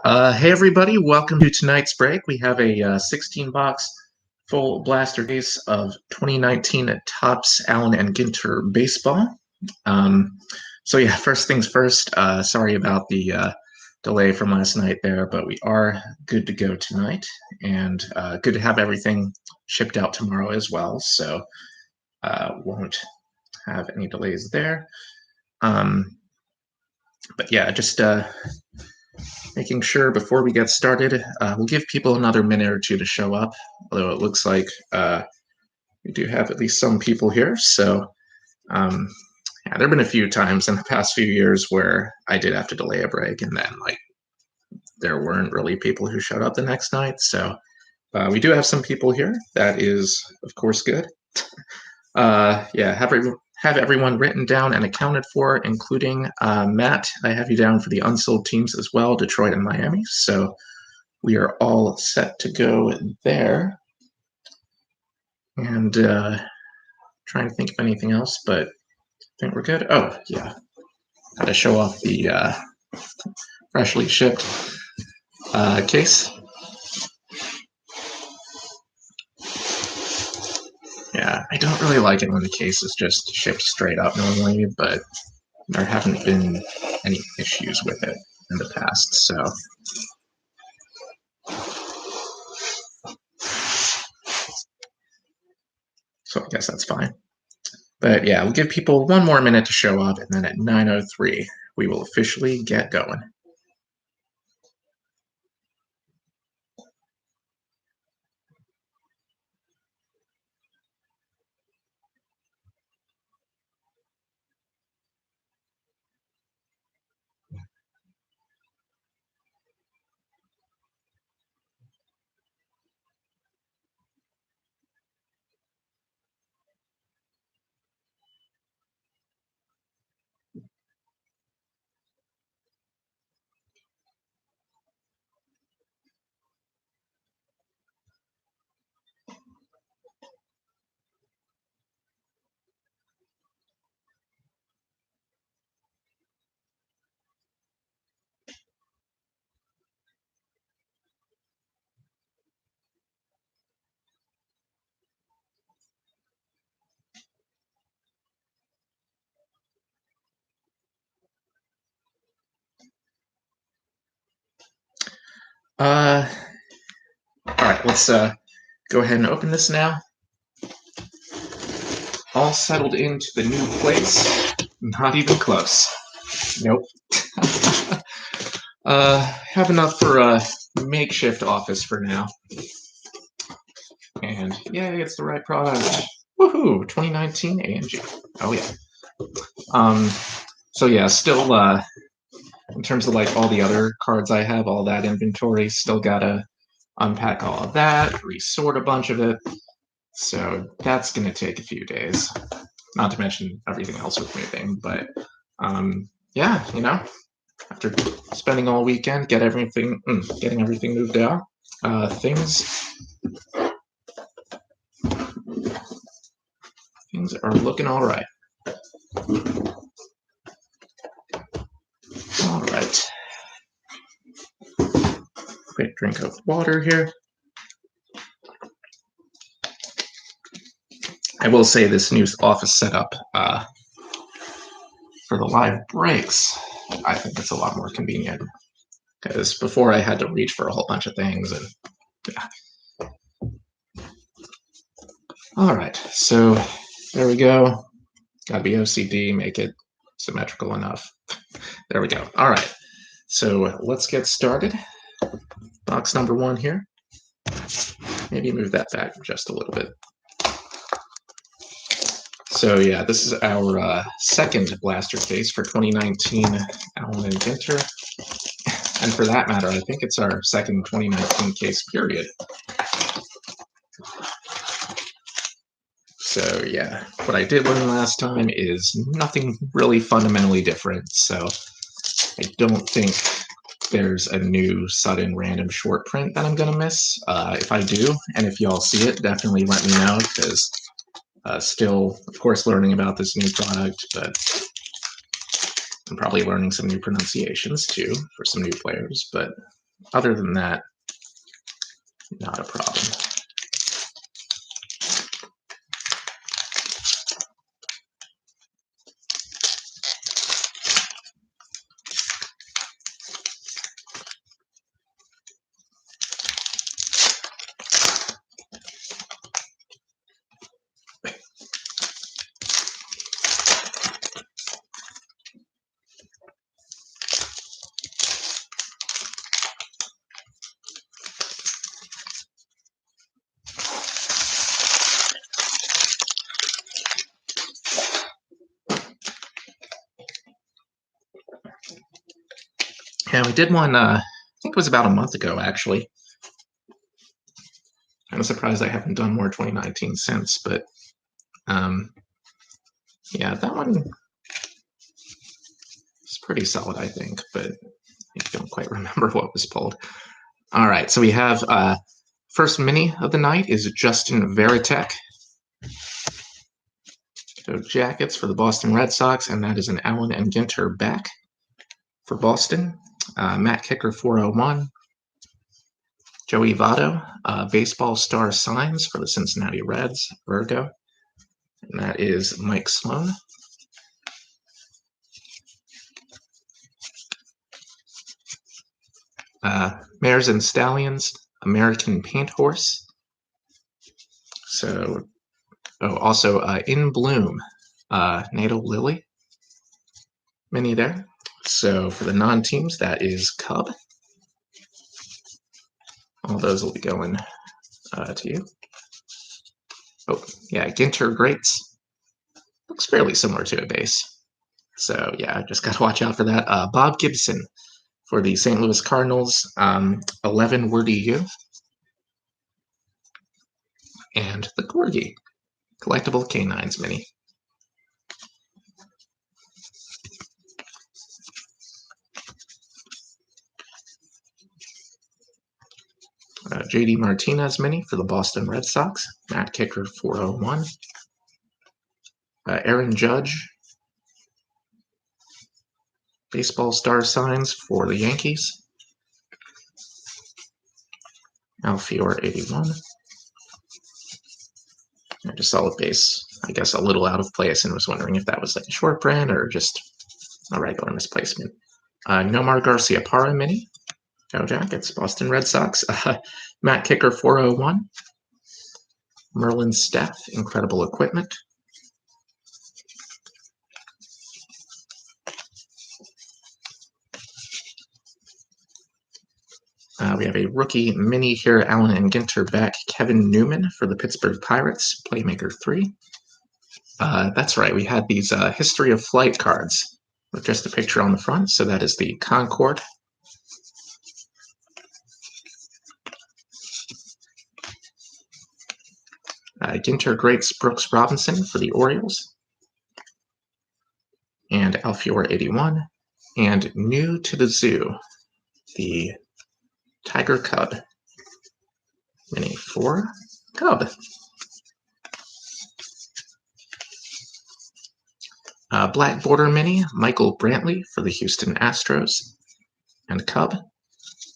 Hey everybody, welcome to tonight's break. We have a 16 box full blaster case of 2019 Topps Allen and Ginter baseball. So yeah, first things first, sorry about the delay from last night there, but we are good to go tonight, and good to have everything shipped out tomorrow as well, so won't have any delays there. But yeah, just making sure before we get started, we'll give people another minute or two to show up, although it looks like we do have at least some people here. So yeah, there have been a few times in the past few years where I did have to delay a break, and then there weren't really people who showed up the next night. So we do have some people here. That is, of course, good. Yeah, have everyone written down and accounted for, including Matt. I have you down for the unsold teams as well, Detroit and Miami. So we are all set to go there. And trying to think of anything else, but I think we're good. Oh, yeah. Had to show off the freshly shipped case. Yeah, I don't really like it when the case is just shipped straight up normally, but there haven't been any issues with it in the past, so. So I guess that's fine. But yeah, we'll give people one more minute to show up, and then at 9:03, we will officially get going. All right, let's go ahead and open this now. All settled into the new place. Not even close. Nope. Have enough for a makeshift office for now. And yay, it's the right product. Woohoo! 2019 ANG. Oh yeah. So yeah, still in terms of all the other cards I have, all that inventory, still gotta unpack all of that, resort a bunch of it. So that's gonna take a few days. Not to mention everything else with moving, but yeah, after spending all weekend getting everything moved out, things are looking all right. All right. Quick drink of water here. I will say this new office setup for the live breaks, I think it's a lot more convenient, because before I had to reach for a whole bunch of things, and yeah. All right, so there we go. Gotta be OCD, make it symmetrical enough. There we go. All right, so let's get started. Box number one here. Maybe move that back just a little bit. So yeah, this is our second blaster case for 2019 Allen and Ginter. And for that matter, I think it's our second 2019 case period. So yeah, what I did learn last time is nothing really fundamentally different. So I don't think there's a new sudden random short print that I'm going to miss. If I do, and if y'all see it, definitely let me know, because still, of course, learning about this new product, but I'm probably learning some new pronunciations too for some new players. But other than that, not a problem. Yeah, we did one, I think it was about a month ago, actually. I'm surprised I haven't done more 2019 since, but yeah, that one is pretty solid, I think, but I don't quite remember what was pulled. All right, so we have first mini of the night is Justin Veritek. So Jackets for the Boston Red Sox, and that is an Allen and Ginter back for Boston. Matt Kicker 401. Joey Votto, Baseball Star Signs for the Cincinnati Reds, Virgo. And that is Mike Sloan. Mares and Stallions, American Paint Horse. So, also In Bloom, Natal Lily. Mini there. So for the non-teams, that is Cub. All those will be going to you. Oh, yeah, Ginter Greats. Looks fairly similar to a base. So, yeah, just got to watch out for that. Bob Gibson for the St. Louis Cardinals, 11 Wordy U. And the Corgi, Collectible Canines Mini. JD Martinez Mini for the Boston Red Sox, Matt Kicker 401. Aaron Judge, Baseball Star Signs for the Yankees, Alfior 81. Just solid base. I guess a little out of place, and was wondering if that was like a short print or just a regular misplacement. Nomar Garcia Parra Mini, Go Jackets, Boston Red Sox. Matt Kicker 401. Merlin Steph, Incredible Equipment. We have a rookie mini here, Allen and Ginter back, Kevin Newman for the Pittsburgh Pirates, Playmaker 3. That's right, we had these History of Flight cards with just a picture on the front, so that is the Concorde. Ginter Greats Brooks Robinson for the Orioles. And Alfior 81. And new to the zoo, the Tiger Cub Mini 4 Cub. Black Border Mini, Michael Brantley for the Houston Astros and Cub.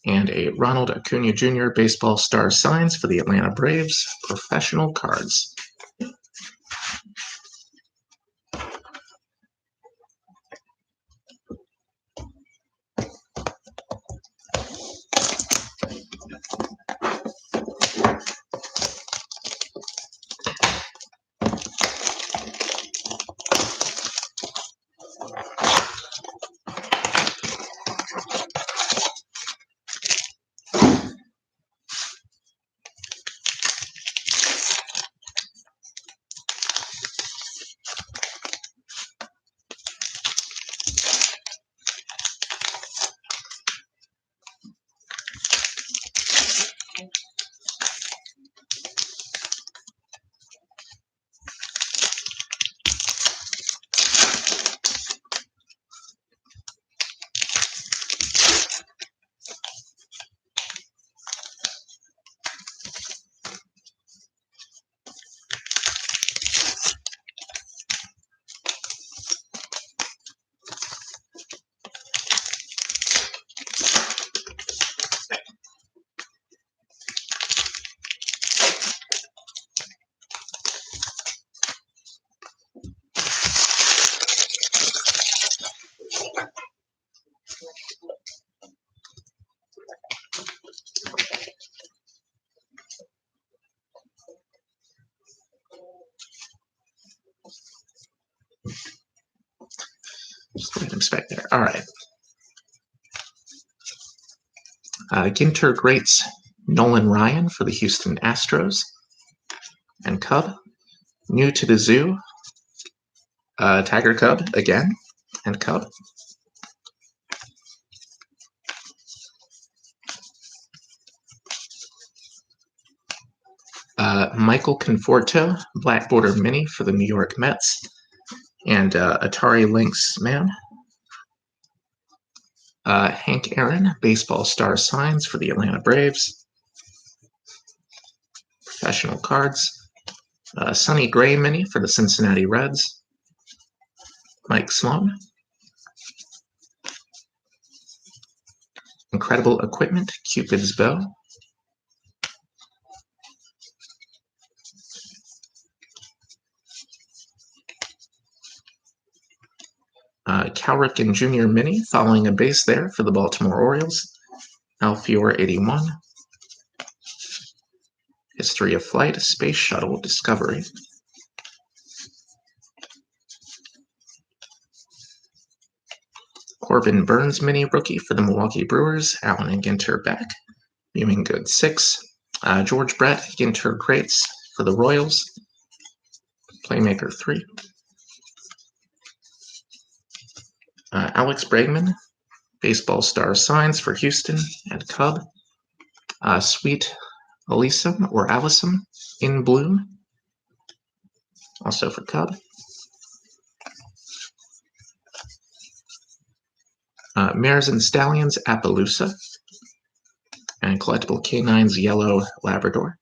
And a Ronald Acuna Jr. Baseball Star Signs for the Atlanta Braves, Professional Cards. expect there. All right. Ginter Greats Nolan Ryan for the Houston Astros and Cub. New to the Zoo, Tiger Cub again and Cub. Michael Conforto, Black Border Mini for the New York Mets, and Atari Lynx Man. Hank Aaron, Baseball Star Signs for the Atlanta Braves. Professional Cards. Sonny Gray Mini for the Cincinnati Reds. Mike Sloan. Incredible Equipment, Cupid's Bow. Cal Ripken Jr. Mini, following a base there for the Baltimore Orioles. Alfior 81. History of Flight, Space Shuttle Discovery. Corbin Burns Mini Rookie for the Milwaukee Brewers. Allen and Ginter back. Viewing Good 6. George Brett, Ginter Greats for the Royals. Playmaker 3. Alex Bregman, Baseball Star Signs for Houston and Cub. Sweet Alyssum or Alyssum in Bloom, also for Cub. Mares and Stallions Appaloosa and Collectible Canines Yellow Labrador.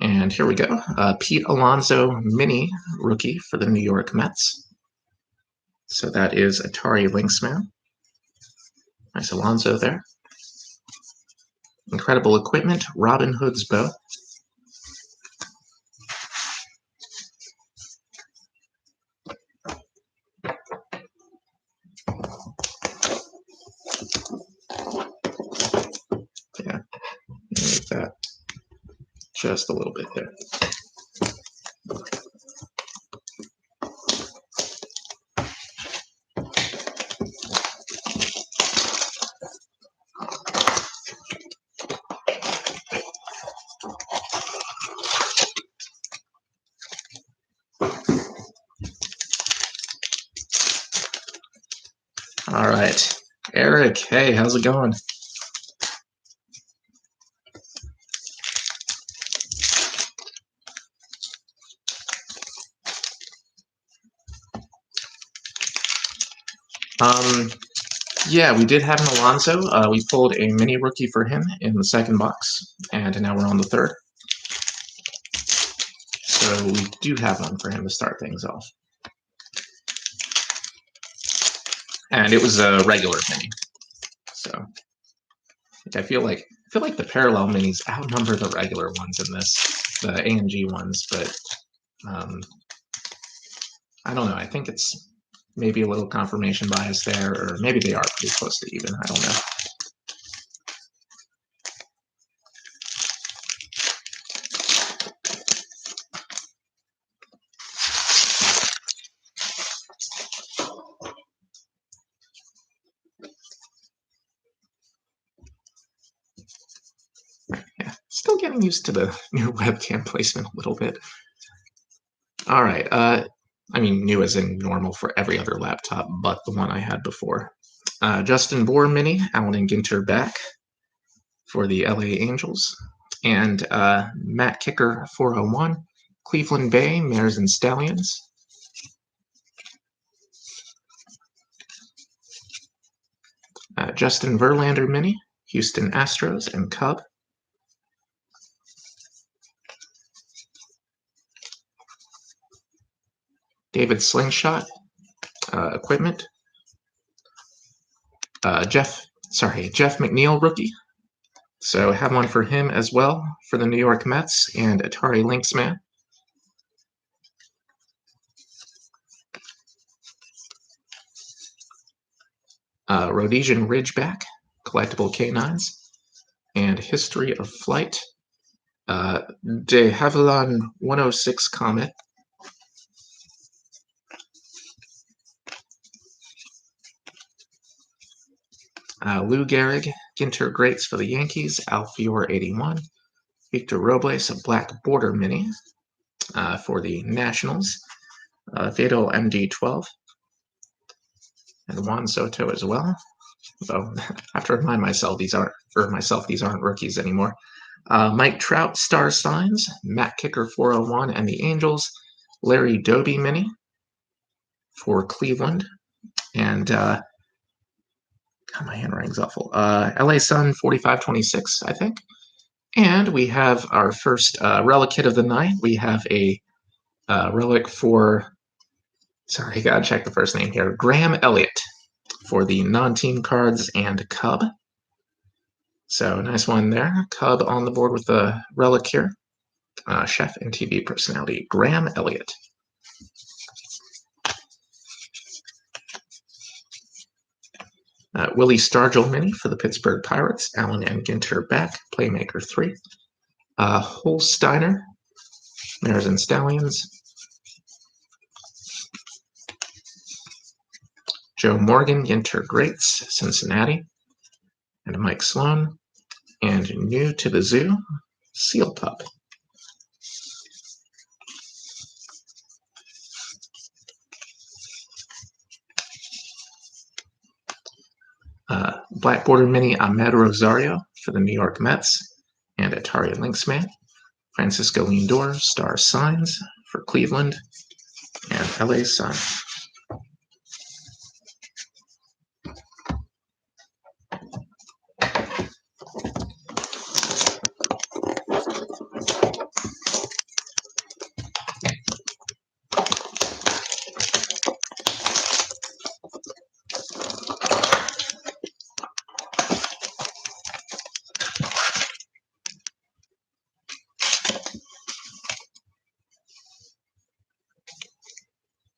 And here we go. Pete Alonso Mini Rookie for the New York Mets. So that is Atari Lynxman. Nice Alonso there. Incredible Equipment, Robin Hood's Bow. Yeah, make that just a little bit there. All right, Eric, hey, how's it going? Yeah, we did have an Alonso. We pulled a mini rookie for him in the second box, and now we're on the third. So we do have one for him to start things off. And it was a regular mini. So I feel like the parallel minis outnumber the regular ones in this, the AMG ones, but I don't know. I think it's maybe a little confirmation bias there, or maybe they are pretty close to even. I don't know. Yeah, still getting used to the new webcam placement a little bit. All right. I mean, new as in normal for every other laptop but the one I had before. Justin Bohr Mini, Allen and Ginter back for the LA Angels. And Matt Kicker 401, Cleveland Bay, Mares and Stallions. Justin Verlander Mini, Houston Astros and Cub. David Slingshot, Equipment. Jeff McNeil Rookie. So I have one for him as well for the New York Mets and Atari Lynxman. Rhodesian Ridgeback, Collectible Canines, and History of Flight. De Havilland 106 Comet Lou Gehrig, Ginter Greats for the Yankees, Alfior 81. Victor Robles, a Black Border Mini for the Nationals. Fatal MD12. And Juan Soto as well. So I have to remind myself these aren't rookies anymore. Mike Trout, Star Signs, Matt Kicker 401, and the Angels. Larry Doby Mini for Cleveland. And my handwriting's awful. LA Sun 4526, I think. And we have our first relic hit of the night. We have a relic for, sorry, gotta check the first name here, Graham Elliott for the non-team cards and Cub. So nice one there. Cub on the board with the relic here. Chef and TV personality, Graham Elliott. Willie Stargell Mini for the Pittsburgh Pirates. Allen and Ginter back. Playmaker 3. Holsteiner, Mares and Stallions. Joe Morgan, Ginter Greats, Cincinnati. And Mike Sloan. And new to the zoo, Seal Pup. Black Border Mini Ahmed Rosario for the New York Mets and Atari Lynxman. Francisco Lindor, Star Signs for Cleveland and LA Sun.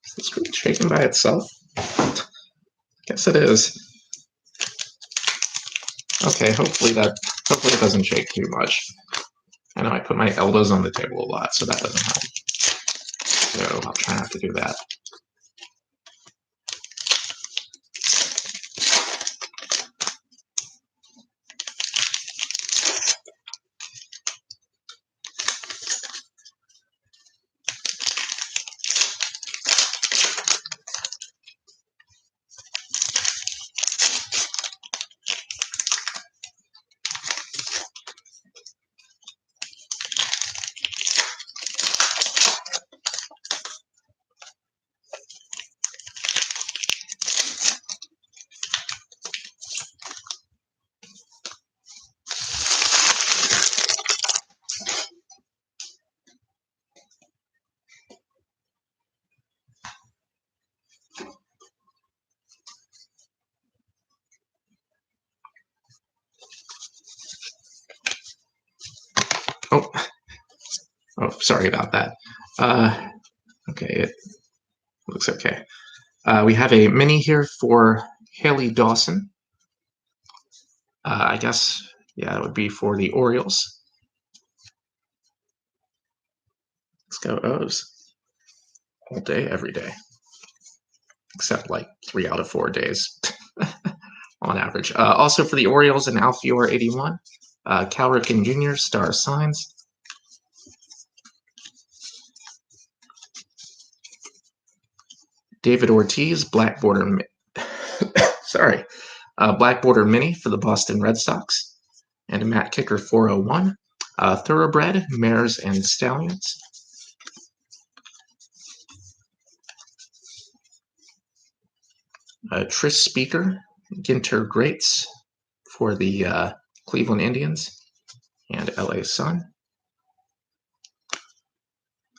Is the screen shaking by itself? Guess it is. Okay, hopefully it doesn't shake too much. I know I put my elbows on the table a lot, so that doesn't help. So I'll try not to do that. Oh, sorry about that. Okay, it looks okay. We have a mini here for Haley Dawson. I guess, yeah, it would be for the Orioles. Let's go O's. All day, every day. Except like 3 out of 4 days on average. Also for the Orioles, an Alfior 81. Cal Ripken Jr., Star Signs. David Ortiz, Black Border Black Border Mini for the Boston Red Sox. And a Matt Kicker 401. Thoroughbred, Mares and Stallions. Tris Speaker, Ginter Greats for the Cleveland Indians and LA Sun.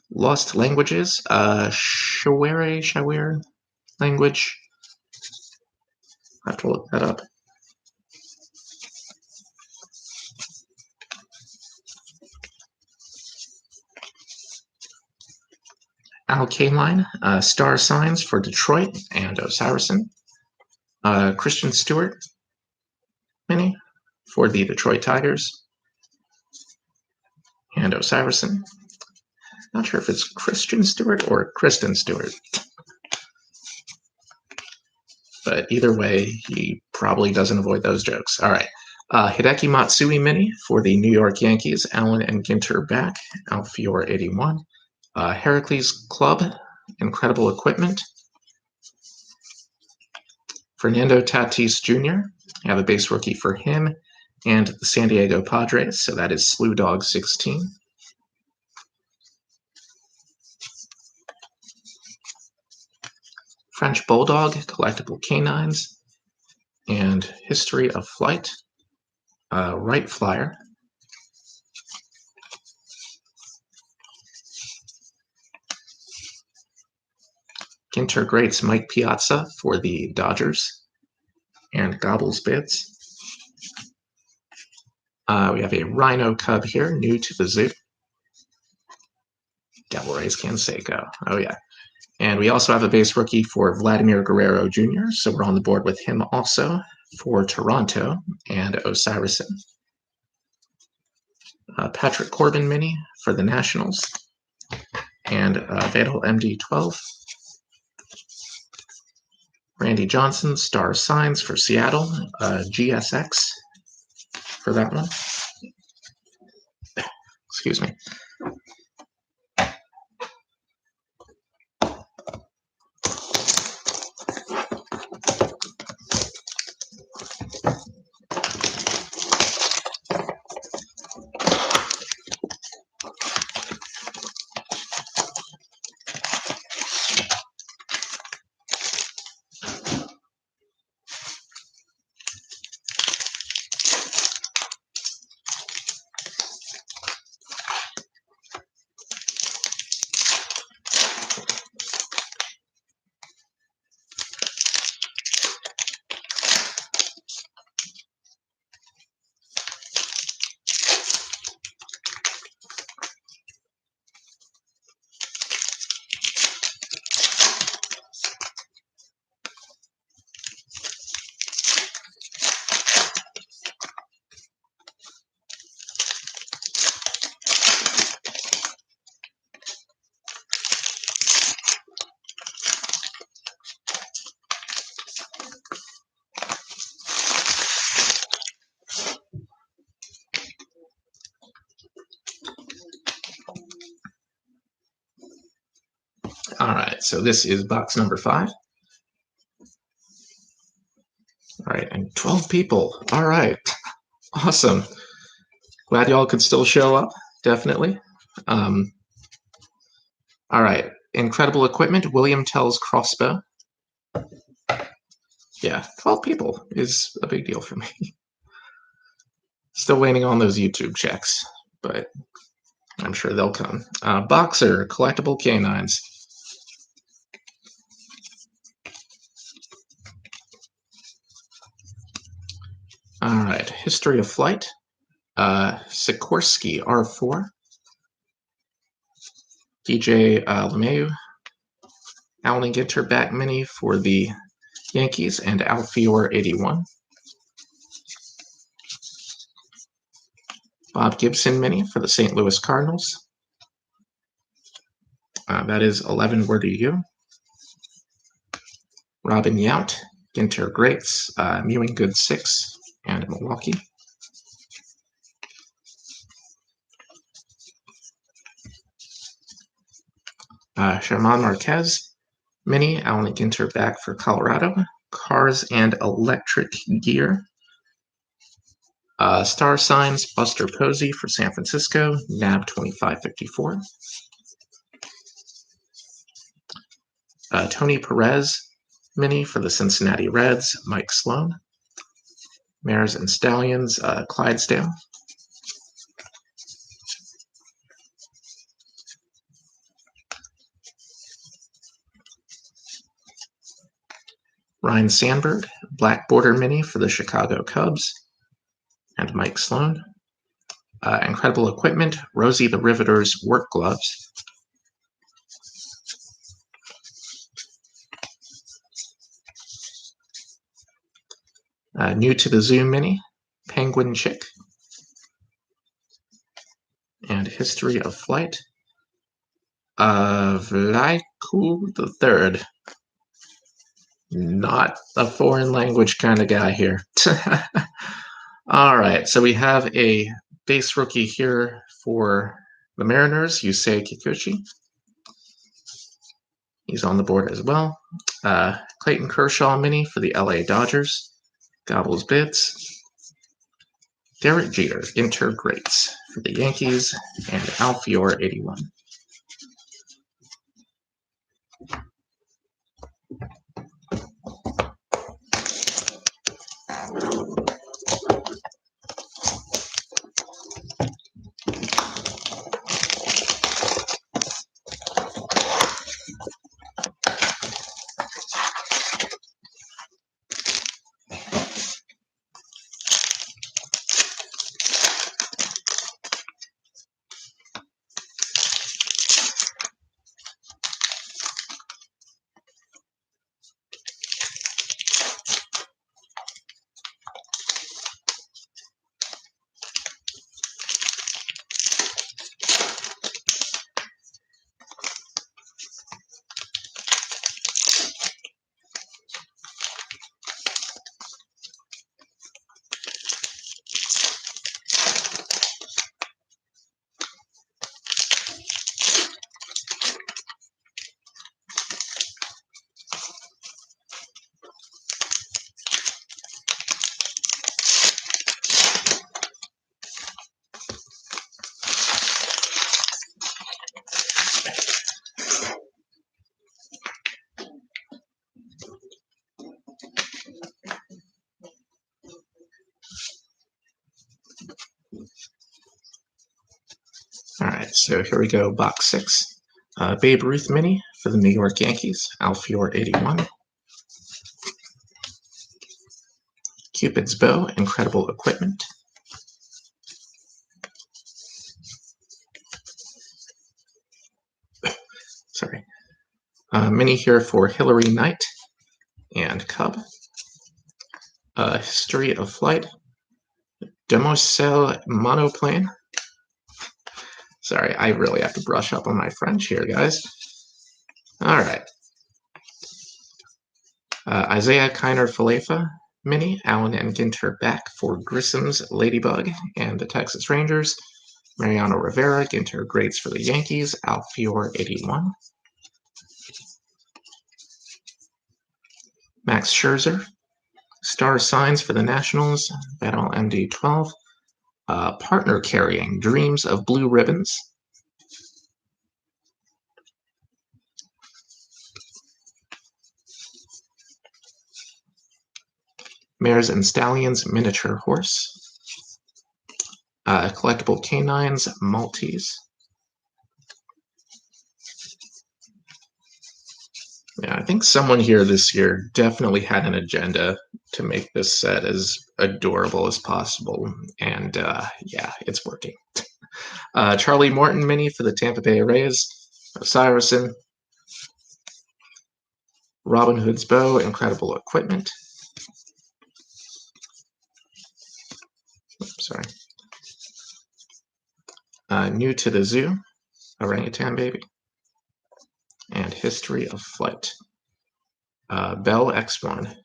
Lost Languages, Shawere language. I have to look that up. Al Kaline, Star Signs for Detroit and Osirison. Christian Stewart mini for the Detroit Tigers and Osirison. Not sure if it's Christian Stewart or Kristen Stewart. but either way, he probably doesn't avoid those jokes. All right. Hideki Matsui mini for the New York Yankees. Allen and Ginter back. Alfior 81. Heracles Club. Incredible equipment. Fernando Tatis Jr. I have a base rookie for him and the San Diego Padres. So that is Slew Dog 16. French Bulldog, collectible canines, and History of Flight, Right Flyer. Ginter Greats Mike Piazza for the Dodgers, and Gobbles Bids. We have a Rhino Cub here, new to the zoo. Devil Rays Canseco. Oh, yeah. And we also have a base rookie for Vladimir Guerrero Jr., so we're on the board with him also for Toronto, and Osirison. Patrick Corbin mini for the Nationals, and Vadal MD12. Randy Johnson, Star Signs for Seattle, GSX for that one. Excuse me. All right, so this is box number 5. All right, and 12 people. All right, awesome. Glad y'all could still show up, definitely. All right, incredible equipment. William Tell's crossbow. Yeah, 12 people is a big deal for me. Still waiting on those YouTube checks, but I'm sure they'll come. Boxer, collectible canines. All right, History of Flight. Sikorsky R4. DJ LeMahieu. Allen Ginter back mini for the Yankees, and Alfior 81. Bob Gibson mini for the St. Louis Cardinals. That is 11 Where Do You? Robin Yount, Ginter Greats, Mewing Good 6, and Milwaukee. Sherman Marquez mini, Allen Ginter back for Colorado. Cars and Electric Gear. Star Signs, Buster Posey for San Francisco, NAB 2554. Tony Perez mini for the Cincinnati Reds, Mike Sloan. Mares and Stallions, Clydesdale. Ryan Sandberg, Black Border mini for the Chicago Cubs, and Mike Sloan. Incredible equipment, Rosie the Riveter's work gloves. New to the Zoo mini, Penguin Chick. And History of Flight, Vlaiku the Third. Not a foreign language kind of guy here. All right, so we have a base rookie here for the Mariners, Yusei Kikuchi. He's on the board as well. Clayton Kershaw mini for the LA Dodgers. Gobbles Bits. Derek Jeter, Ginter Greats for the Yankees, and Alfior 81. All right, so here we go, box 6. Babe Ruth mini for the New York Yankees, Alfior 81. Cupid's Bow, Incredible Equipment. Sorry. Mini here for Hillary Knight and Cub. History of Flight. Demoiselle Monoplane. Sorry, I really have to brush up on my French here, guys. All right. Isaiah Kiner Falefa mini, Allen and Ginter back for Grissom's Ladybug and the Texas Rangers. Mariano Rivera, Ginter Greats for the Yankees, Alfior 81. Max Scherzer, Star Signs for the Nationals, Battle MD 12. Partner carrying, Dreams of Blue Ribbons. Mares and Stallions Miniature Horse. Collectible Canines Maltese. Yeah, I think someone here this year definitely had an agenda to make this set as adorable as possible, and yeah, it's working. Charlie Morton mini for the Tampa Bay Rays, Osirisson, Robin Hood's Bow, Incredible Equipment. Oops, sorry. New to the Zoo, Orangutan Baby, and History of Flight. Bell X1.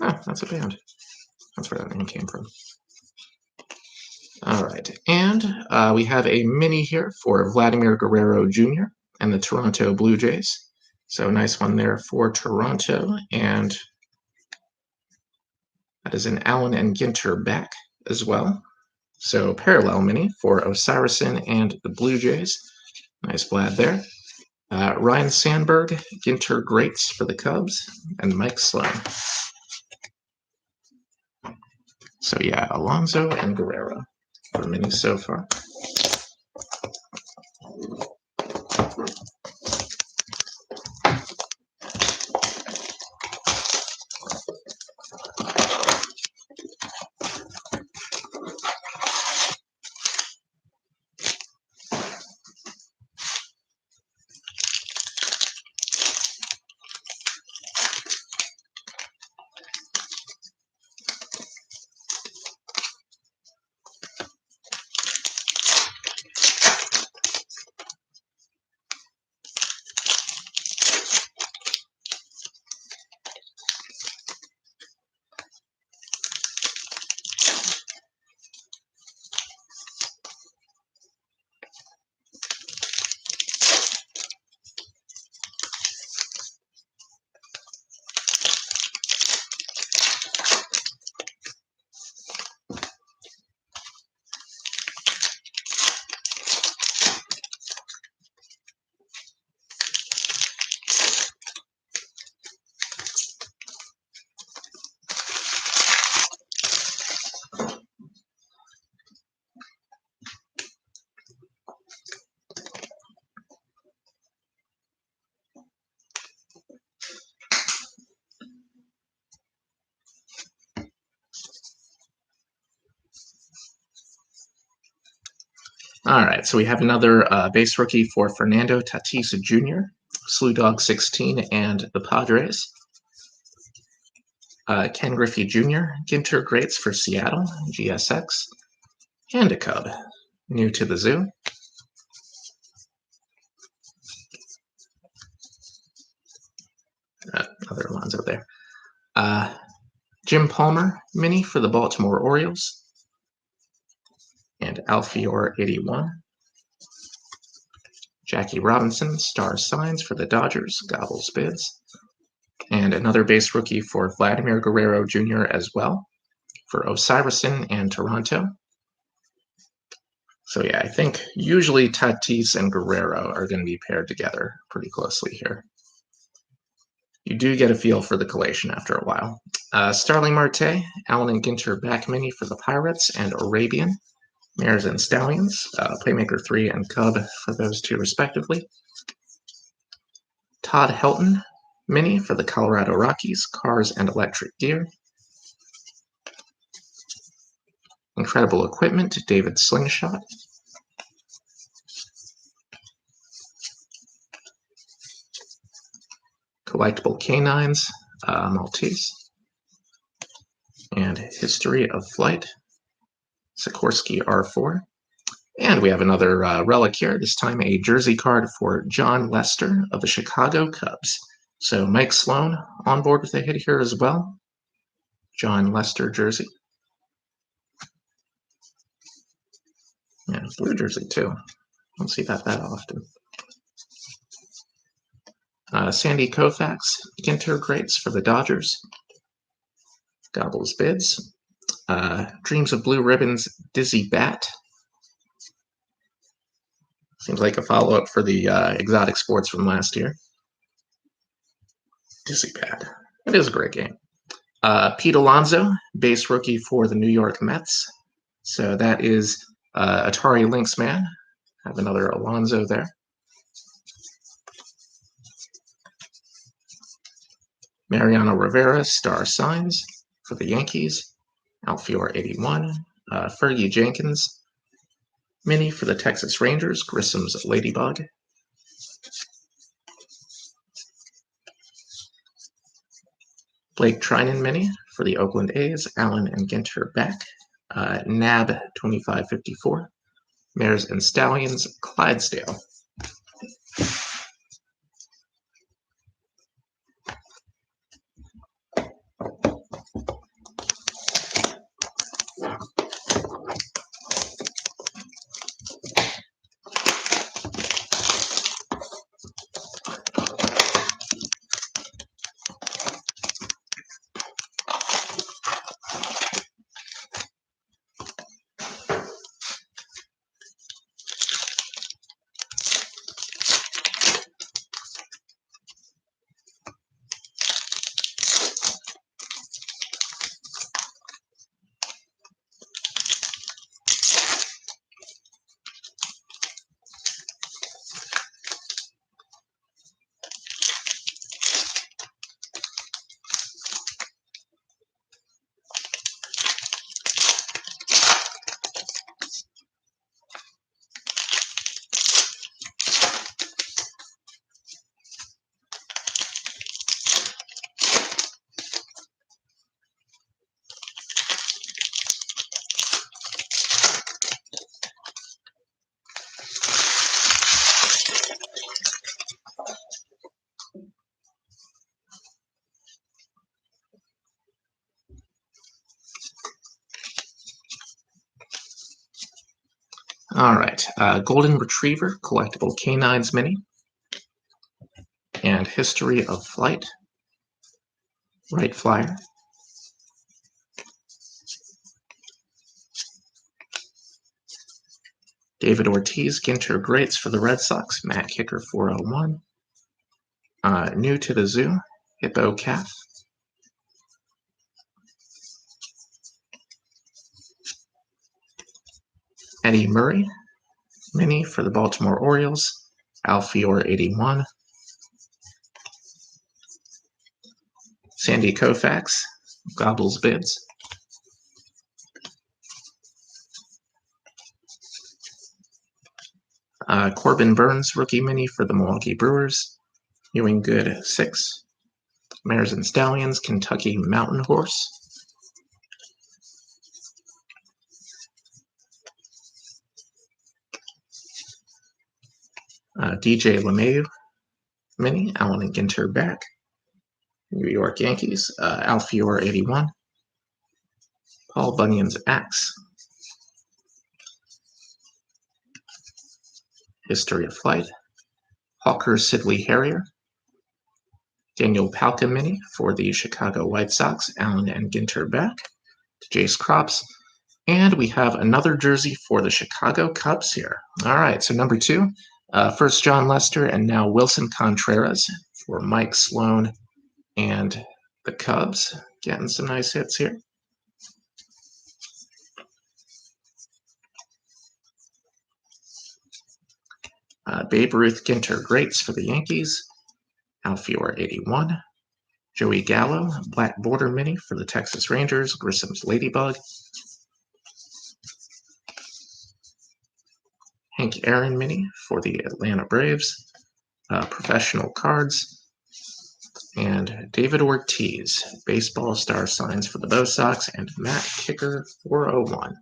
Oh, that's a band. That's where that name came from. All right, and we have a mini here for Vladimir Guerrero Jr. and the Toronto Blue Jays. So nice one there for Toronto, and that is an Allen and Ginter back as well. So parallel mini for Osirisson and the Blue Jays. Nice Vlad there. Ryan Sandberg, Ginter Greats for the Cubs, and Mike Sloan. So yeah, Alonso and Guerrero for mini so far. All right, so we have another base rookie for Fernando Tatis Jr., Slew Dog 16, and the Padres. Ken Griffey Jr., Ginter Greats for Seattle, GSX, and a Cub, new to the zoo. Other ones out there. Jim Palmer, mini for the Baltimore Orioles, and Alfior 81. Jackie Robinson, star signs for the Dodgers, gobbles bids. And another base rookie for Vladimir Guerrero Jr. as well, for Osirison and Toronto. So yeah, I think usually Tatis and Guerrero are going to be paired together pretty closely here. You do get a feel for the collation after a while. Starling Marte, Allen and Ginter back mini for the Pirates, and Arabian, Mares and Stallions, Playmaker 3 and Cub for those two respectively. Todd Helton, mini for the Colorado Rockies, Cars and Electric Gear. Incredible Equipment, David Slingshot. Collectible Canines, Maltese. And History of Flight, Sikorsky R4. And we have another relic here, this time a jersey card for John Lester of the Chicago Cubs. So Mike Sloan on board with a hit here as well. John Lester jersey. Yeah, blue jersey too. Don't see that often. Sandy Koufax, Ginter Greats for the Dodgers. Gobbles bids. Dreams of Blue Ribbons, Dizzy Bat. Seems like a follow-up for the Exotic Sports from last year. Dizzy Bat. It is a great game. Pete Alonso, base rookie for the New York Mets. So that is Atari Lynx Man. Have another Alonso there. Mariano Rivera, star signs for the Yankees. Alfior 81. Fergie Jenkins, mini for the Texas Rangers. Grissom's Ladybug. Blake Trinan mini for the Oakland A's. Allen and Ginter back. NAB 2554. Mares and Stallions, Clydesdale. All right, Golden Retriever, Collectible Canines mini, and History of Flight, Wright Flyer. David Ortiz, Ginter Greats for the Red Sox, Matt Kicker 401. New to the zoo, Hippo Calf. Eddie Murray, mini for the Baltimore Orioles, Alfior 81. Sandy Koufax, Gobbles bids. Corbin Burns, rookie mini for the Milwaukee Brewers. Ewing Good, 6. Mares and Stallions, Kentucky Mountain Horse. DJ LeMahieu mini, Allen and Ginter back. New York Yankees, Alfior 81. Paul Bunyan's Axe. History of Flight. Hawker Sidley Harrier. Daniel Palka mini for the Chicago White Sox, Allen and Ginter back. Jace Crops. And we have another jersey for the Chicago Cubs here. All right, so number 2, first John Lester and now Wilson Contreras for Mike Sloan and the Cubs. Getting some nice hits here. Babe Ruth Ginter Greats for the Yankees. Alfior 81. Joey Gallo, Black Border Mini for the Texas Rangers. Grissom's Ladybug. Hank Aaron Mini for the Atlanta Braves. Professional Cards. And David Ortiz, Baseball Star Signs for the Bo Sox. And Matt Kicker 401.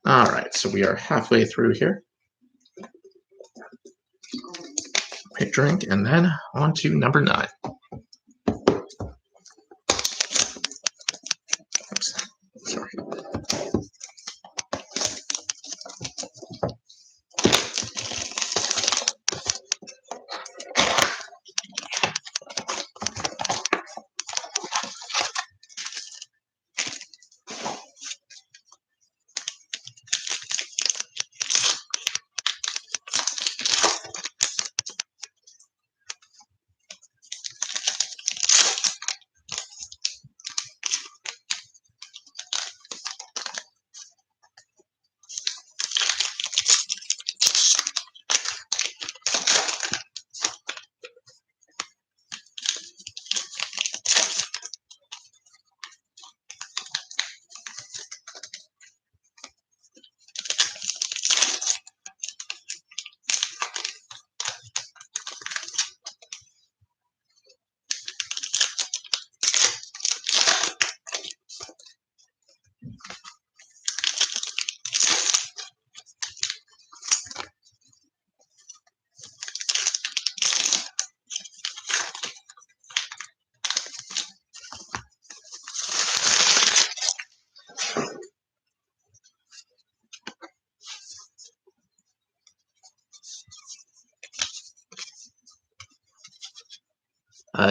All right, so we are halfway through here. Quick drink, and then on to number 9. Oops, sorry.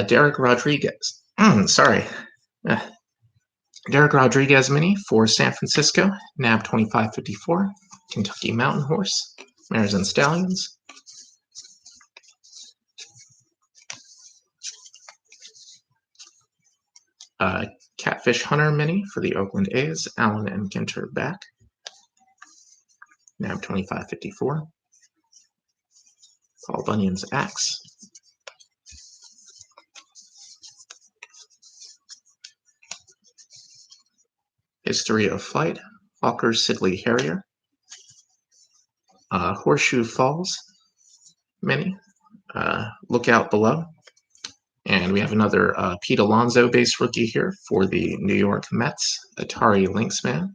Derek Rodriguez. Sorry. Derek Rodriguez mini for San Francisco. NAB 2554. Kentucky Mountain Horse. Mares and Stallions. Catfish Hunter mini for the Oakland A's. Allen and Ginter back. NAB 2554. Paul Bunyan's Axe. History of Flight. Hawker Sidley Harrier. Horseshoe Falls mini. Look Out Below. And we have another Pete Alonso base rookie here for the New York Mets. Atari Lynxman.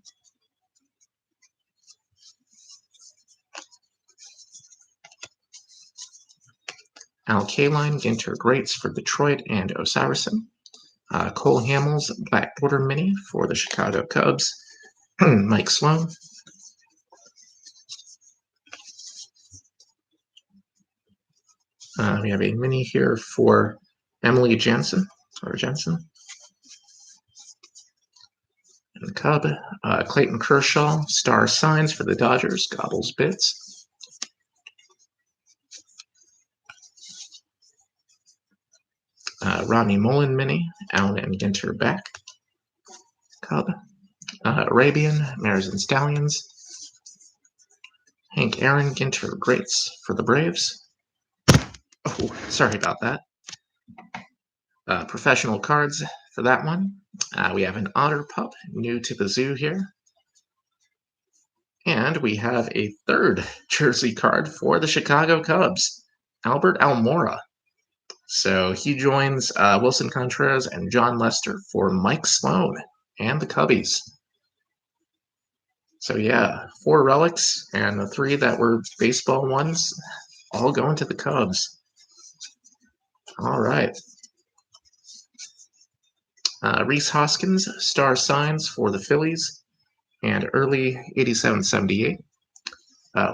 Al Kaline, Ginter Greats for Detroit and Osirison. Cole Hamels, Black Border Mini for the Chicago Cubs. Mike Sloan. We have a mini here for Emily Jensen, and the Cub. Clayton Kershaw, Star Signs for the Dodgers. Gobbles Bits. Ronnie Mullen mini, Allen and Ginter back. Cub. Arabian, Mares and Stallions. Hank Aaron, Ginter Greats for the Braves. Oh, sorry about that. Professional Cards for that one. We have an Otter Pup, new to the zoo here. And we have a third jersey card for the Chicago Cubs, Albert Almora. So he joins Wilson Contreras and John Lester for Mike Sloan and the Cubbies. So yeah, 4 relics and the 3 that were baseball ones, all going to the Cubs. All right. Rhys Hoskins, star signs for the Phillies, and early 87-78.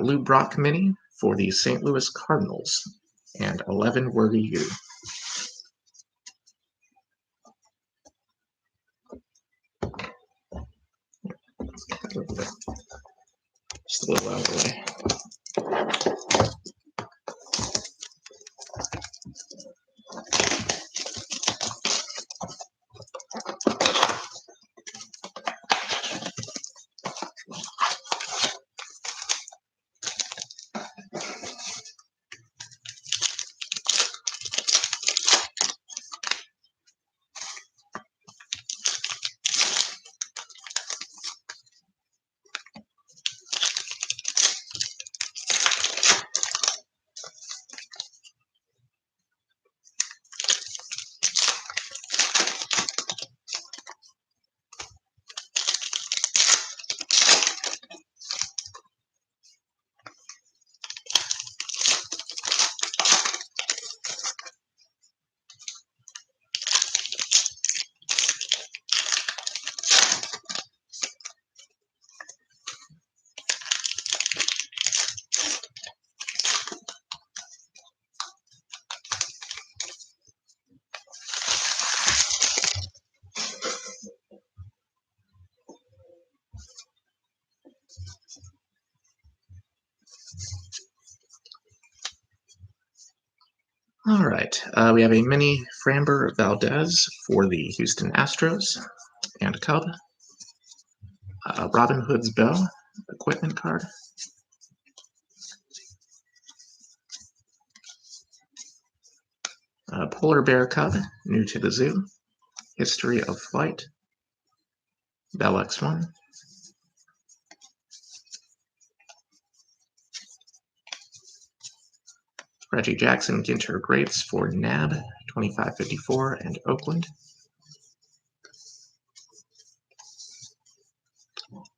Lou Brock mini for the St. Louis Cardinals, and 11 were you. Just a little out of the way. All right, we have a mini Framber Valdez for the Houston Astros and Cub. Robin Hood's Bell equipment card. Polar Bear Cub, new to the zoo. History of Flight. Bell X1. Reggie Jackson Ginter Greats for NAB 2554 and Oakland.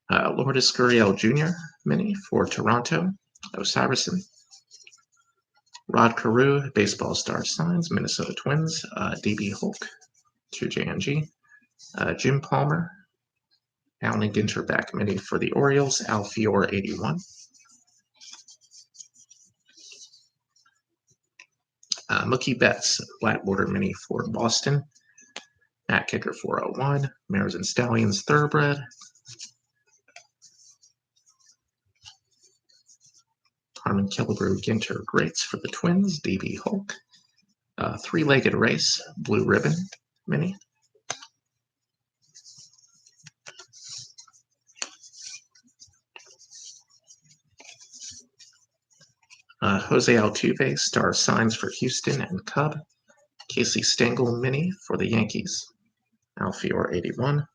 Lourdes Gurriel Jr. mini for Toronto, Osirisson. Rod Carew, Baseball Star Signs, Minnesota Twins, DB Hulk, 2JNG. Jim Palmer, Alan Ginter back mini for the Orioles, Alfior 81. Mookie Betts, Blackwater mini for Boston, Matt Kicker 401, Mares and Stallions Thoroughbred. Harmon Killebrew Ginter Greats for the Twins, DB Hulk. Three-Legged Race, Blue Ribbon mini. Jose Altuve, Star Signs for Houston and Cub. Casey Stengel mini for the Yankees, Alfior 81.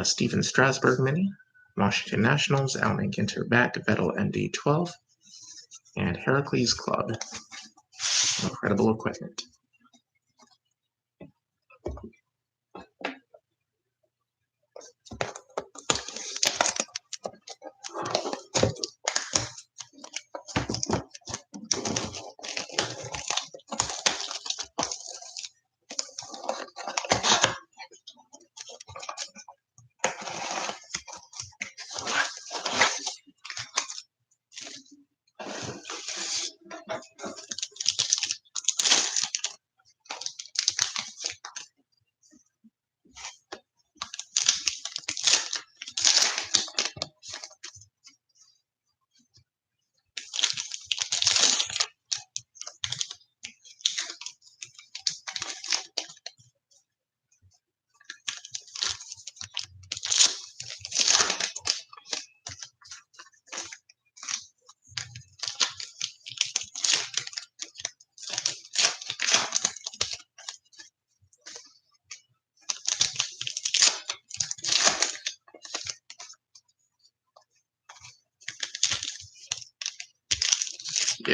Steven Strasburg mini, Washington Nationals, Alan Ginter back, Vettel ND 12. And Heracles Club, incredible equipment.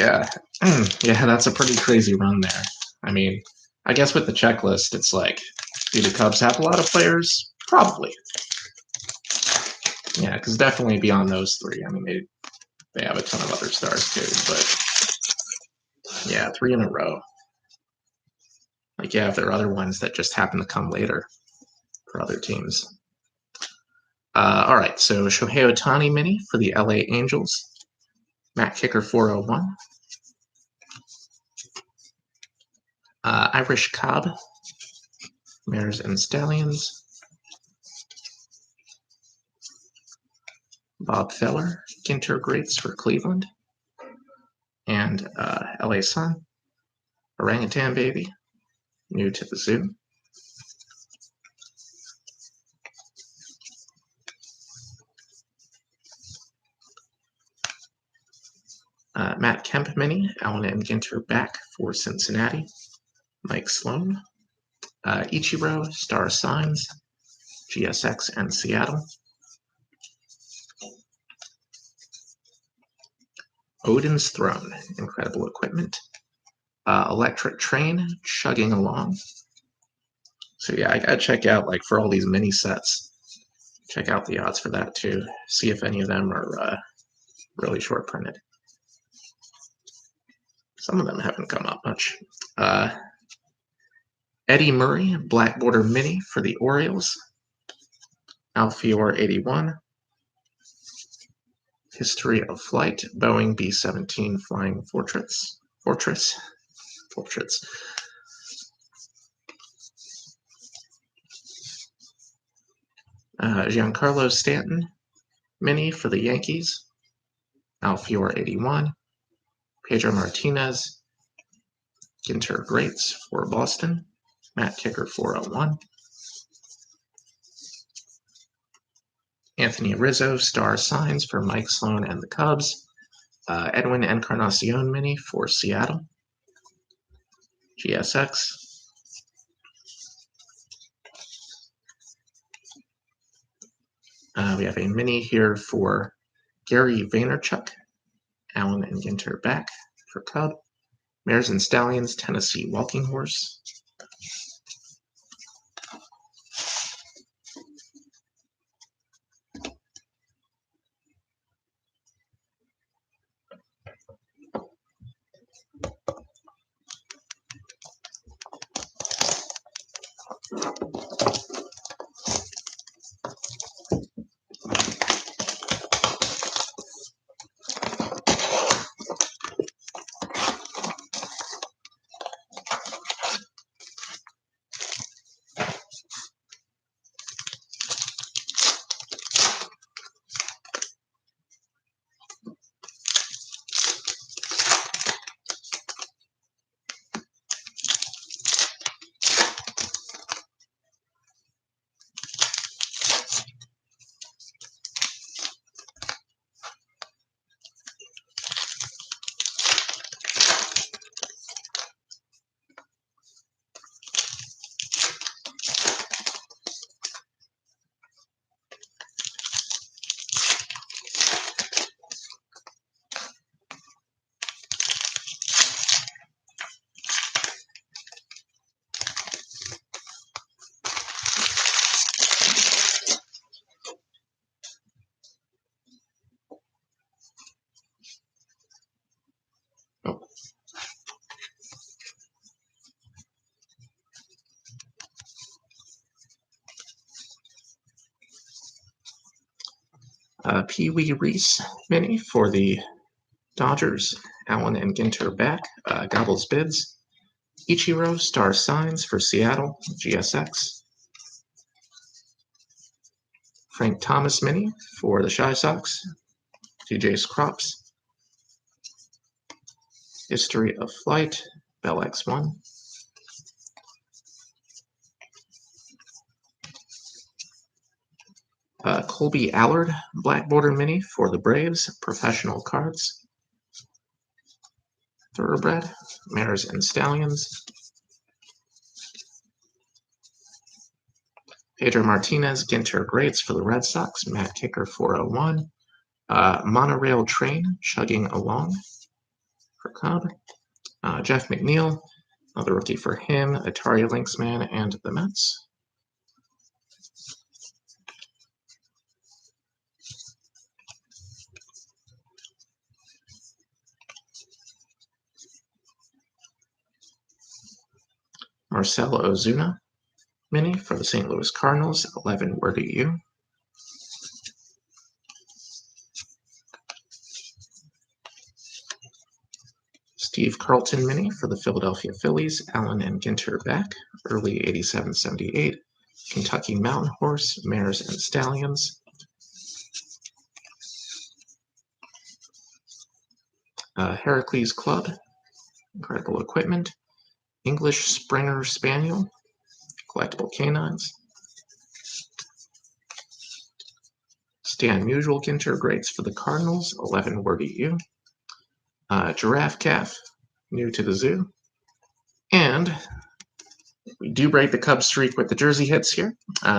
Yeah. Yeah, that's a pretty crazy run there. I mean, I guess with the checklist, it's like, do the Cubs have a lot of players? Probably. Yeah, because definitely beyond those three. I mean, they have a ton of other stars too, but yeah, 3 in a row. Like, yeah, if there are other ones that just happen to come later for other teams. All right, so Shohei Ohtani mini for the LA Angels. Matt Kicker 401. Irish Cobb, Mares and Stallions. Bob Feller, Ginter Greats for Cleveland. And LA Sun, Orangutan Baby, new to the zoo. Matt Kemp mini, Allen and Ginter back for Cincinnati. Mike Sloan. Ichiro, Star Signs, GSX and Seattle. Odin's Throne, incredible equipment. Electric Train, chugging along. So yeah, I gotta check out, like, for all these mini sets, check out the odds for that too. See if any of them are really short printed. Some of them haven't come up much. Eddie Murray, Black Border Mini for the Orioles. Alfior 81. History of Flight, Boeing B-17 Flying Fortress. Giancarlo Stanton, Mini for the Yankees. Alfior 81. Pedro Martinez, Ginter Greats for Boston. Matt Kicker 401. Anthony Rizzo, Star Signs for Mike Sloan and the Cubs. Edwin Encarnacion Mini for Seattle. GSX. We have a mini here for Gary Vaynerchuk, Allen and Ginter back for Cub. Mares and Stallions, Tennessee Walking Horse. Pee Wee Reese Mini for the Dodgers. Allen and Ginter back. Gobbles Bids. Ichiro, Star Signs for Seattle. GSX. Frank Thomas Mini for the Shy Sox. TJ's Crops. History of Flight. Bell X1. Colby Allard, Black Border Mini for the Braves. Professional Cards. Thoroughbred. Mares and Stallions. Pedro Martinez, Ginter Greats for the Red Sox. Matt Kicker 401. Monorail Train, chugging along. for Cub. Jeff McNeil, another rookie for him, Atari Lynxman, and the Mets. Marcell Ozuna, mini for the St. Louis Cardinals, 11 Where Do You? Steve Carlton mini for the Philadelphia Phillies, Allen and Ginter back, early 87-78. Kentucky Mountain Horse, Mares and Stallions. Heracles Club, incredible equipment. English Springer Spaniel, collectible canines. Stan Musial Ginter Greats for the Cardinals, 11 Where Do You? Giraffe Calf, new to the zoo. And we do break the Cubs streak with the jersey hits here.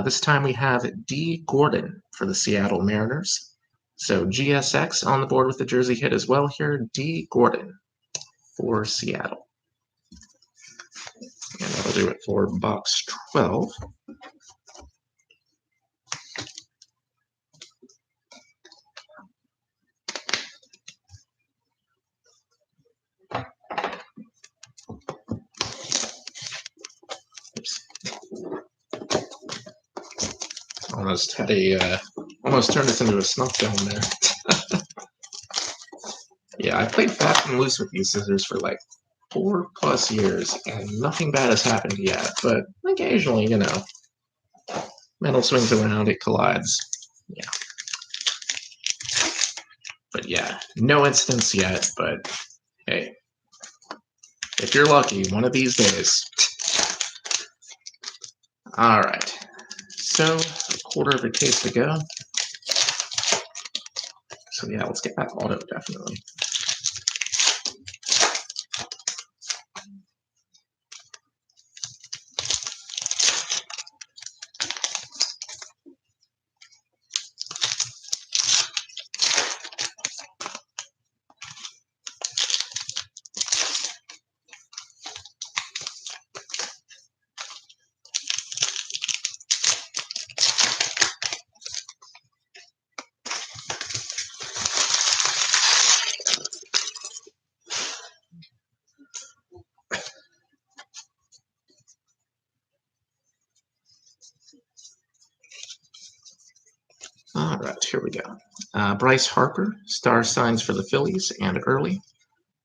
This time we have D. Gordon for the Seattle Mariners. So GSX on the board with the jersey hit as well here. D. Gordon for Seattle. And that'll do it for box 12. Almost had almost turned this into a snuff film there. Yeah, I played fast and loose with these scissors for like 4+ years, and nothing bad has happened yet. But occasionally, metal swings around, it collides. Yeah. But yeah, no instance yet. But hey, if you're lucky, one of these days. All right. So, a quarter of a case to go. So yeah, let's get that auto, definitely. All right, here we go. Bryce Harper, star signs for the Phillies and early.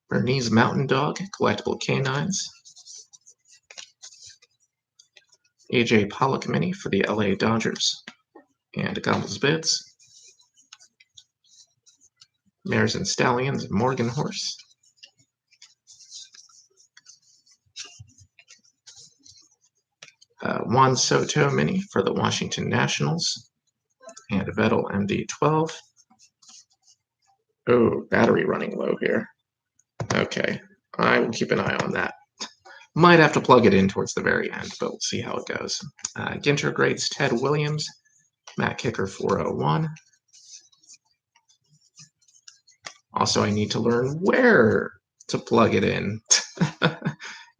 Bernese Mountain Dog, collectible canines. AJ Pollock mini for the LA Dodgers and Gobbles Bids. Mares and Stallions, Morgan Horse. Juan Soto mini for the Washington Nationals and Vettel MD12. Oh, battery running low here. Okay, I will keep an eye on that. Might have to plug it in towards the very end, but we'll see how it goes. Ginter Greats, Ted Williams, Matt Kicker 401. Also, I need to learn where to plug it in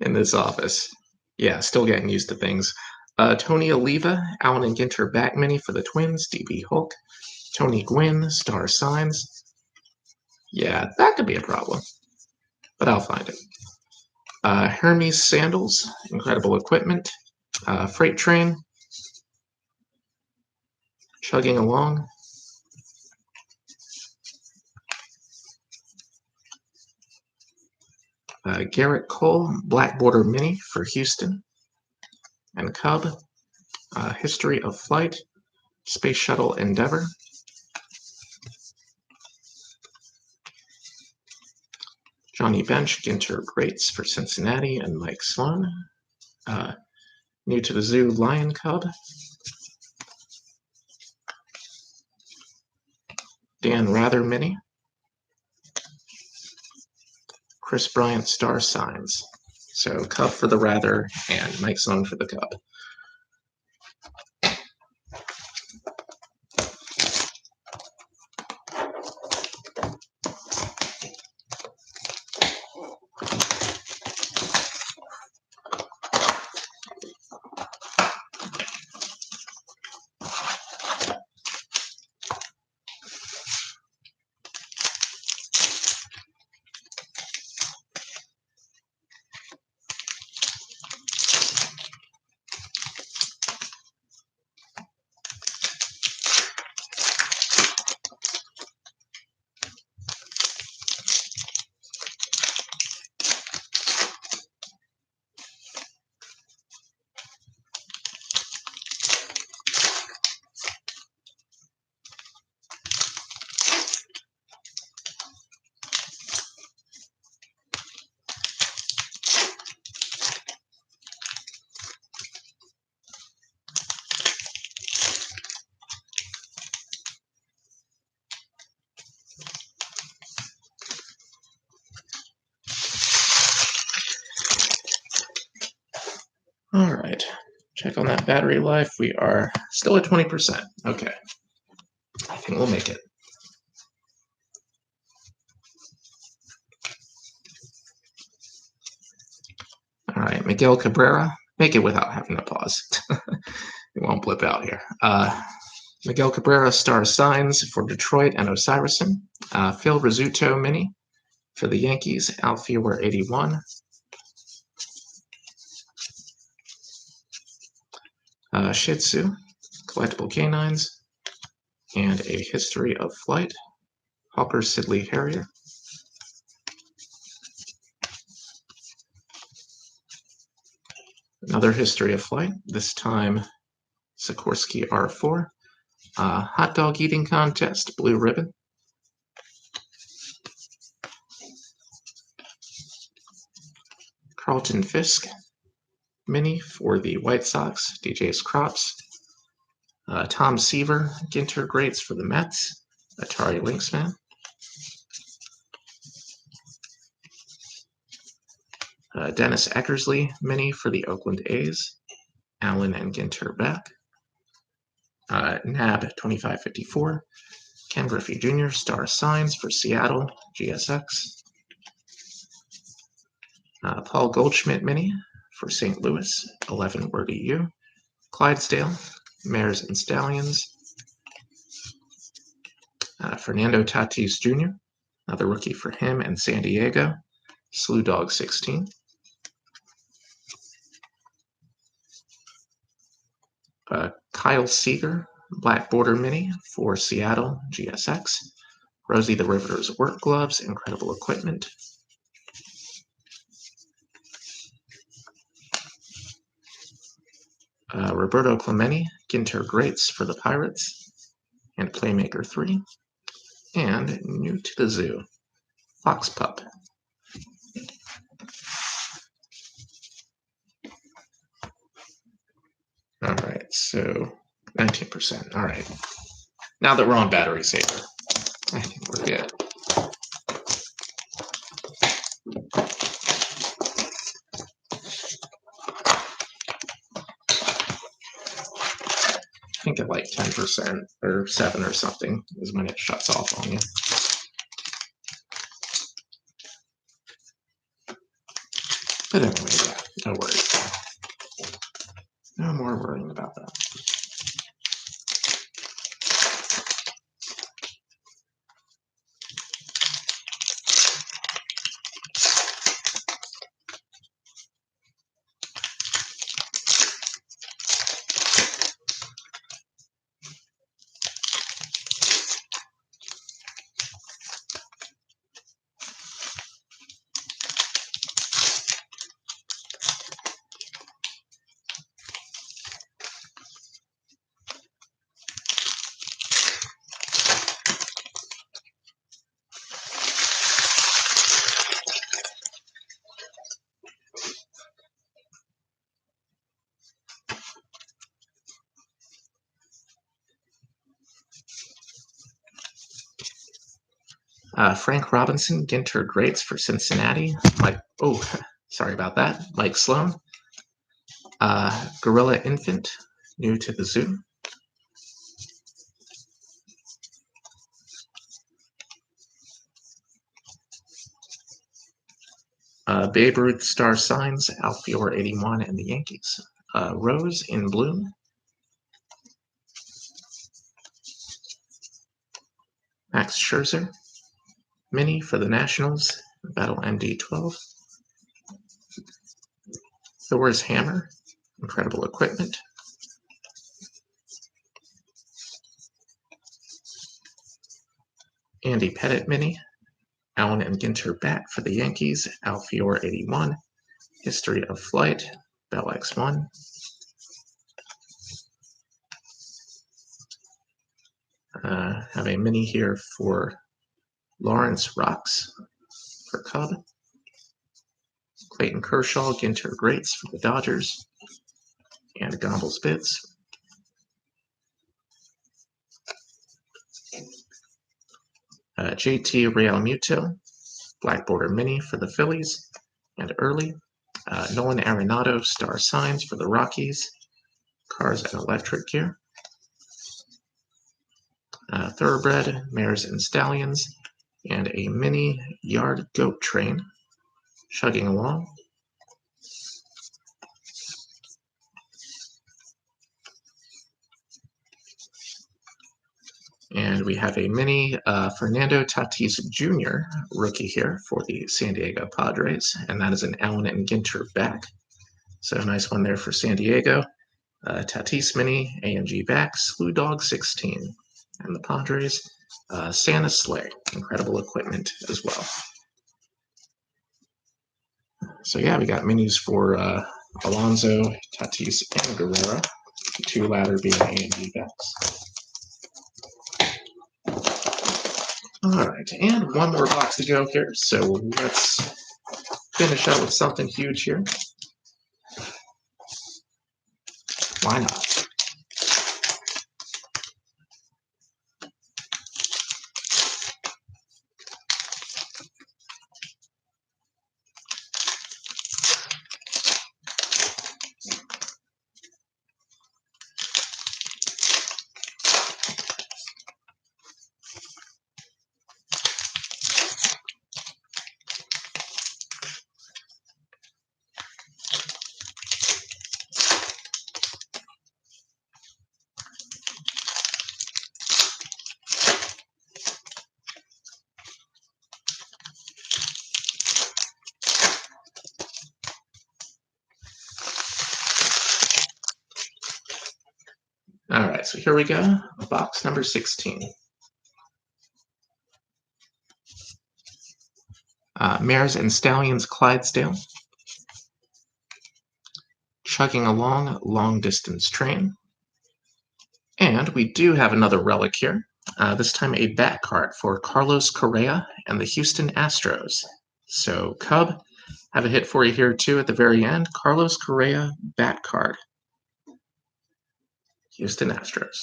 in this office. Yeah, still getting used to things. Tony Oliva, Allen and Ginter back mini for the Twins, DB Hulk. Tony Gwynn, star signs. Yeah, that could be a problem, but I'll find it. Hermes Sandals, incredible equipment. Freight Train, chugging along. Garrett Cole, Black Border Mini for Houston and Cub. History of Flight, Space Shuttle Endeavour. Johnny Bench, Ginter Greats for Cincinnati and Mike Sloan. New to the Zoo, Lion Cub. Dan Rather Mini. Chris Bryant Star Signs. So Cub for the Rather and Mike Sloan for the Cub. Battery life, we are still at 20%. Okay. I think we'll make it. All right, Miguel Cabrera. Make it without having to pause. It won't blip out here. Miguel Cabrera, star signs for Detroit and Osirisson. Phil Rizzuto mini for the Yankees, outfielder 81. Shih Tzu, collectible canines, and a history of flight. Hawker Siddeley Harrier. Another history of flight, this time Sikorsky R4. Hot dog eating contest, blue ribbon. Carlton Fisk mini for the White Sox, DJ's Crops. Tom Seaver, Ginter greats for the Mets, Atari Lynxman. Dennis Eckersley mini for the Oakland A's, Allen and Ginter back. NAB 2554, Ken Griffey Jr., star signs for Seattle, GSX. Paul Goldschmidt mini for St. Louis, 11 Word EU. Clydesdale, Mares and Stallions. Fernando Tatis Jr., another rookie for him and San Diego, Slew Dog 16. Kyle Seager, Black Border Mini for Seattle, GSX. Rosie the Riveter's work gloves, incredible equipment. Roberto Clemente, Ginter greats for the Pirates, and Playmaker 3. And new to the zoo, Fox Pup. All right, so 19%. All right. Now that we're on battery saver, I think we're good. I think at like 10% or 7 or something is when it shuts off on you. But anyway, yeah, no worries. No more worrying about that. Frank Robinson, Ginter greats for Cincinnati. Sorry about that. Mike Sloan. Gorilla Infant, new to the zoo. Babe Ruth star signs, Alfior 81 and the Yankees. Rose in bloom. Max Scherzer, mini for the Nationals, Battle MD12. Thor's Hammer, incredible equipment. Andy Pettit mini, Allen and Ginter bat for the Yankees, Alfior 81, History of Flight, Bell X1. Have a mini here for Lawrence Rocks for Cub. Clayton Kershaw, Ginter greats for the Dodgers, and Gombles Bits. JT Realmuto, Black Border Mini for the Phillies, and early. Nolan Arenado, star signs for the Rockies. Cars and Electric here. Thoroughbred, Mares and Stallions, and a mini yard goat train chugging along. And we have a mini Fernando Tatis Jr. rookie here for the San Diego Padres, and that is an Allen and Ginter back. So a nice one there for San Diego. Tatis mini, AMG back, Slew Dog 16. And the Padres, Santa Sleigh, incredible equipment as well. So yeah, we got minis for Alonso, Tatis, and Guerrero. The two latter being AMG backs. All right, and one more box to go here. So let's finish up with something huge here. Why not? All right, so here we go. Box number 16. Mares and Stallions Clydesdale. Chugging along, long distance train. And we do have another relic here. This time a bat card for Carlos Correa and the Houston Astros. So Cub, have a hit for you here too at the very end. Carlos Correa bat card. Houston Astros.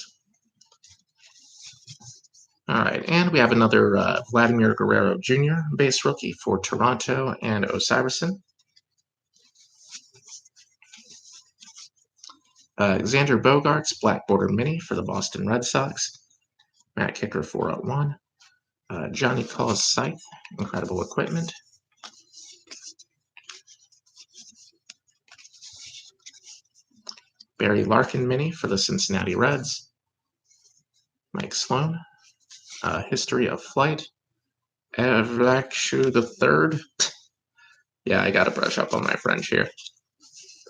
All right, and we have another Vladimir Guerrero Jr. base rookie for Toronto and Osirisson. Xander Bogaerts, Black Border Mini for the Boston Red Sox. Matt Kicker 401. Johnny Calls Scythe, incredible equipment. Barry Larkin Mini for the Cincinnati Reds. Mike Sloan. History of Flight. Evlakshu the Third. Yeah, I gotta brush up on my French here.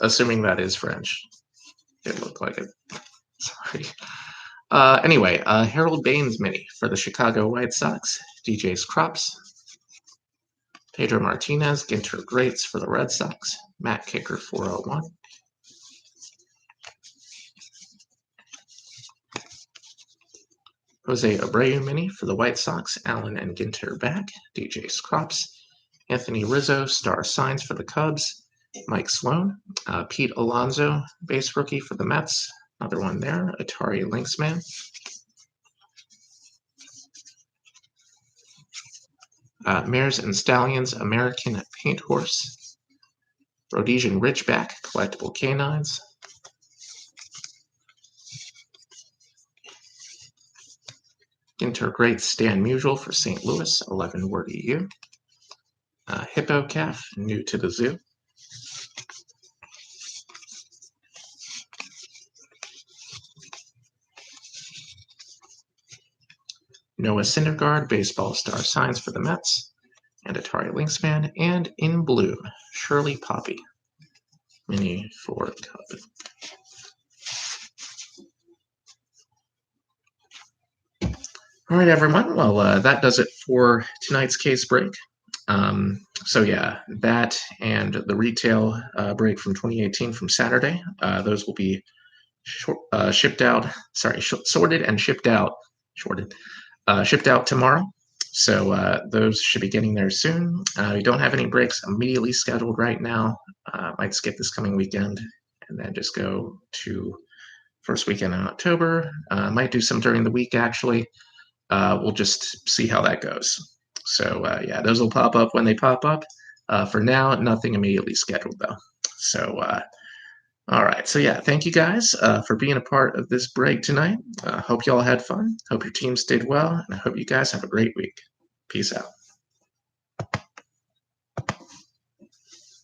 Assuming that is French. It looked like it. Sorry. Anyway, Harold Baines Mini for the Chicago White Sox. DJ's Crops. Pedro Martinez, Ginter Greats for the Red Sox. Matt Kicker 401. Jose Abreu Mini for the White Sox. Allen and Ginter back. DJ's Crops. Anthony Rizzo, Star Signs for the Cubs. Mike Sloan. Pete Alonso, base rookie for the Mets. Another one there. Atari Lynxman. Mares and Stallions, American Paint Horse. Rhodesian Ridgeback, collectible canines. Ginter Great Stan Musial for St. Louis, 11 Word EU. Hippo Calf, new to the zoo. Noah Syndergaard, Baseball Star Signs for the Mets. And Atari Lynxman. And in blue, Shirley Poppy, mini for Cub. All right, everyone. Well, that does it for tonight's case break. So yeah, that and the retail break from 2018 from Saturday, those will be shipped out. Sorry, sorted and shipped out. Shipped out tomorrow. So those should be getting there soon. We don't have any breaks immediately scheduled right now. Might skip this coming weekend and then just go to first weekend in October. Might do some during the week actually. We'll just see how that goes. So yeah, those will pop up when they pop up. For now, nothing immediately scheduled though. So All right. So yeah, thank you guys for being a part of this break tonight. Hope you all had fun. Hope your team stayed well, and I hope you guys have a great week. Peace out.